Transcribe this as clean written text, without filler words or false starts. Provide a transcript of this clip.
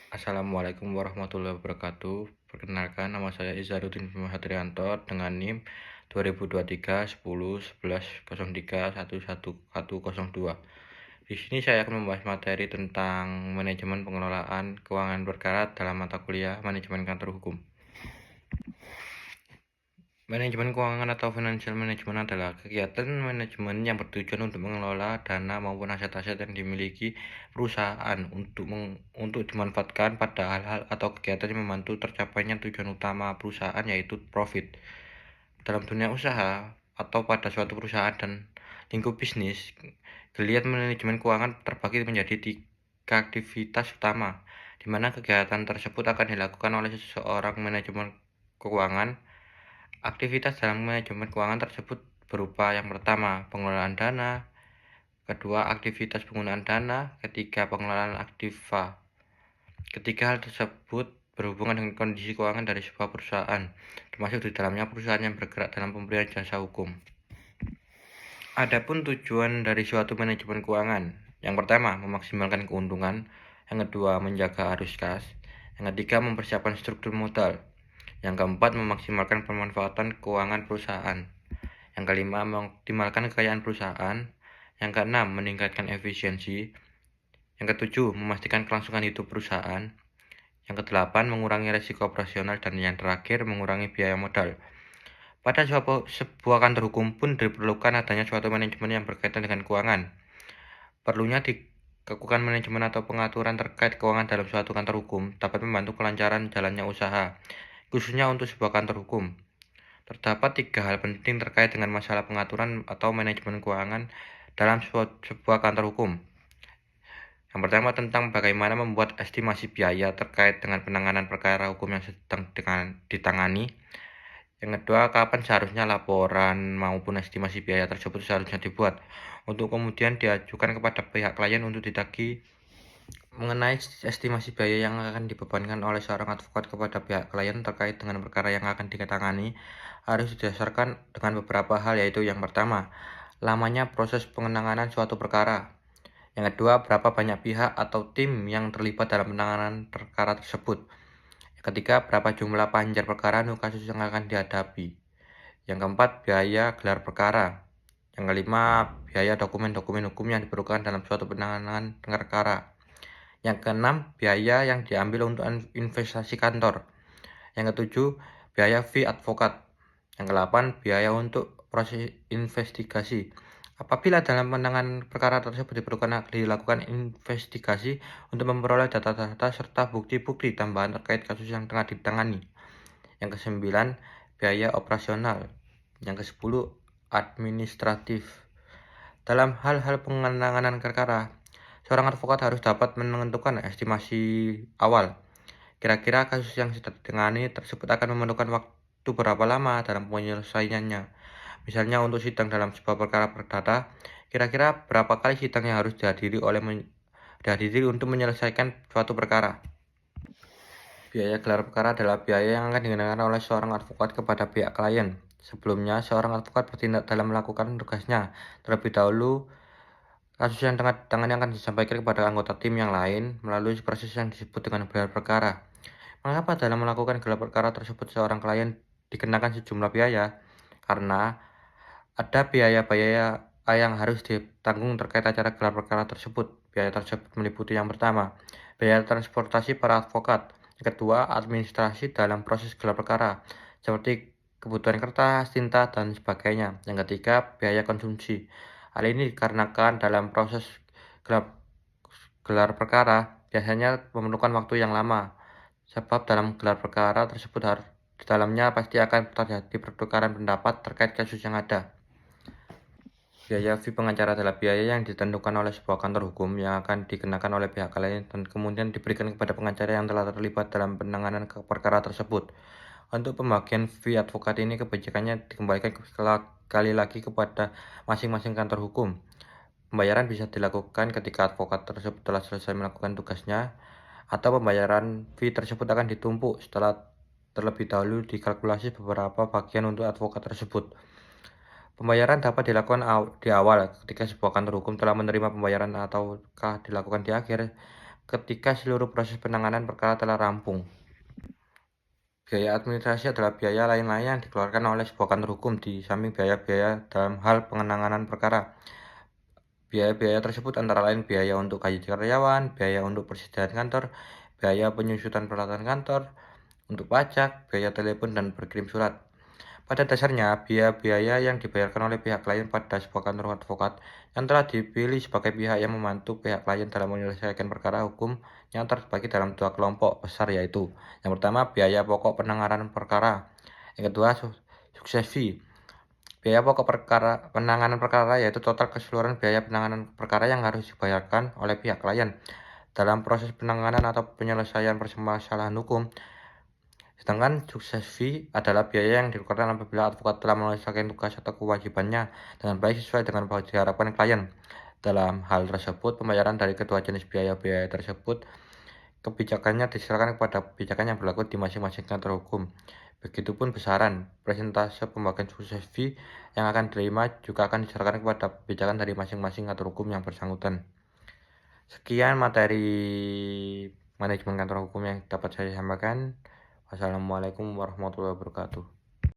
Assalamualaikum warahmatullahi wabarakatuh. Perkenalkan, nama saya Izharuddin Bima Hadrianto dengan NIM 2023 10 11 03 11 02. Di sini saya akan membahas materi tentang manajemen pengelolaan keuangan perkara dalam mata kuliah manajemen kantor hukum. Manajemen keuangan atau financial management adalah kegiatan manajemen yang bertujuan untuk mengelola dana maupun aset-aset yang dimiliki perusahaan untuk dimanfaatkan pada hal-hal atau kegiatan yang membantu tercapainya tujuan utama perusahaan, yaitu profit. Dalam dunia usaha atau pada suatu perusahaan dan lingkup bisnis, geliat manajemen keuangan terbagi menjadi 3 aktivitas utama, di mana kegiatan tersebut akan dilakukan oleh seseorang manajemen keuangan. Aktivitas dalam manajemen keuangan tersebut berupa: yang pertama, pengelolaan dana; kedua, aktivitas penggunaan dana; ketiga, pengelolaan aktiva. Ketiga hal tersebut berhubungan dengan kondisi keuangan dari sebuah perusahaan, termasuk di dalamnya perusahaan yang bergerak dalam pemberian jasa hukum. Adapun tujuan dari suatu manajemen keuangan: yang pertama, memaksimalkan keuntungan; yang kedua, menjaga arus kas; yang ketiga, mempersiapkan struktur modal; yang keempat, memaksimalkan pemanfaatan keuangan perusahaan; yang kelima, mengoptimalkan kekayaan perusahaan; yang keenam, meningkatkan efisiensi; yang ketujuh, memastikan kelangsungan hidup perusahaan; yang kedelapan, mengurangi risiko operasional; dan yang terakhir, mengurangi biaya modal. Pada sebuah kantor hukum pun diperlukan adanya suatu manajemen yang berkaitan dengan keuangan. Perlunya dilakukan manajemen atau pengaturan terkait keuangan dalam suatu kantor hukum dapat membantu kelancaran jalannya usaha, khususnya untuk sebuah kantor hukum. Terdapat 3 hal penting terkait dengan masalah pengaturan atau manajemen keuangan dalam sebuah kantor hukum. Yang pertama, tentang bagaimana membuat estimasi biaya terkait dengan penanganan perkara hukum yang sedang ditangani. Yang kedua, kapan seharusnya laporan maupun estimasi biaya tersebut seharusnya dibuat, untuk kemudian diajukan kepada pihak klien untuk ditagih. Mengenai estimasi biaya yang akan dibebankan oleh seorang advokat kepada pihak klien terkait dengan perkara yang akan ditangani harus didasarkan dengan beberapa hal, yaitu: yang pertama, lamanya proses penanganan suatu perkara; yang kedua, berapa banyak pihak atau tim yang terlibat dalam penanganan perkara tersebut; yang ketiga, berapa jumlah panjar perkara untuk kasus yang akan dihadapi; yang keempat, biaya gelar perkara; yang kelima, biaya dokumen-dokumen hukum yang diperlukan dalam suatu penanganan perkara; yang keenam, biaya yang diambil untuk investasi kantor; yang ketujuh, biaya fee advokat; yang kedelapan, biaya untuk proses investigasi. Apabila dalam penanganan perkara tersebut dilakukan investigasi untuk memperoleh data-data serta bukti-bukti tambahan terkait kasus yang tengah ditangani. Yang kesembilan, biaya operasional. Yang kesepuluh, administratif. Dalam hal-hal penanganan perkara, seorang advokat harus dapat menentukan estimasi awal. Kira-kira kasus yang sedang ditangani tersebut akan memerlukan waktu berapa lama dalam penyelesaiannya. Misalnya, untuk sidang dalam sebuah perkara perdata, kira-kira berapa kali sidang yang harus dihadiri untuk menyelesaikan suatu perkara. Biaya gelar perkara adalah biaya yang akan dikenakan oleh seorang advokat kepada pihak klien. Sebelumnya, seorang advokat bertindak dalam melakukan tugasnya. Terlebih dahulu, kasus yang tengah ditangani akan disampaikan kepada anggota tim yang lain melalui proses yang disebut dengan gelar perkara. Mengapa dalam melakukan gelar perkara tersebut seorang klien dikenakan sejumlah biaya? Karena ada biaya-biaya yang harus ditanggung terkait acara gelar perkara tersebut. Biaya tersebut meliputi: yang pertama, biaya transportasi para advokat; yang kedua, administrasi dalam proses gelar perkara, seperti kebutuhan kertas, tinta, dan sebagainya; yang ketiga, biaya konsumsi. Hal ini dikarenakan dalam proses gelar perkara biasanya memerlukan waktu yang lama, sebab dalam gelar perkara tersebut di dalamnya pasti akan terjadi pertukaran pendapat terkait kasus yang ada. Biaya fee pengacara adalah biaya yang ditentukan oleh sebuah kantor hukum yang akan dikenakan oleh pihak klien dan kemudian diberikan kepada pengacara yang telah terlibat dalam penanganan perkara tersebut. Untuk pembagian fee advokat ini kebijakannya dikembalikan sekali lagi kepada masing-masing kantor hukum. Pembayaran bisa dilakukan ketika advokat tersebut telah selesai melakukan tugasnya, atau pembayaran fee tersebut akan ditumpuk setelah terlebih dahulu dikalkulasi beberapa bagian untuk advokat tersebut. Pembayaran dapat dilakukan di awal ketika sebuah kantor hukum telah menerima pembayaran, ataukah dilakukan di akhir ketika seluruh proses penanganan perkara telah rampung. Biaya administrasi adalah biaya lain-lain yang dikeluarkan oleh sebuah kantor hukum di samping biaya-biaya dalam hal penanganan perkara. Biaya-biaya tersebut antara lain biaya untuk gaji karyawan, biaya untuk persediaan kantor, biaya penyusutan peralatan kantor, untuk pajak, biaya telepon, dan berkirim surat. Pada dasarnya, biaya-biaya yang dibayarkan oleh pihak klien pada sebuah kantor advokat yang telah dipilih sebagai pihak yang membantu pihak klien dalam menyelesaikan perkara hukum yang terbagi dalam dua kelompok besar, yaitu yang pertama biaya pokok penanganan perkara, yang kedua sukses fee. Biaya pokok penanganan perkara yaitu total keseluruhan biaya penanganan perkara yang harus dibayarkan oleh pihak klien dalam proses penanganan atau penyelesaian permasalahan hukum. Sedangkan sukses fee adalah biaya yang dikeluarkan apabila advokat telah menyelesaikan tugas atau kewajibannya dengan baik sesuai dengan apa yang diharapkan klien. Dalam hal tersebut, pembayaran dari kedua jenis biaya-biaya tersebut kebijakannya diserahkan kepada kebijakan yang berlaku di masing-masing kantor hukum. Begitupun besaran persentase pembagian sukses fee yang akan diterima juga akan diserahkan kepada kebijakan dari masing-masing kantor hukum yang bersangkutan. Sekian materi manajemen kantor hukum yang dapat saya sampaikan. Wassalamualaikum warahmatullahi wabarakatuh.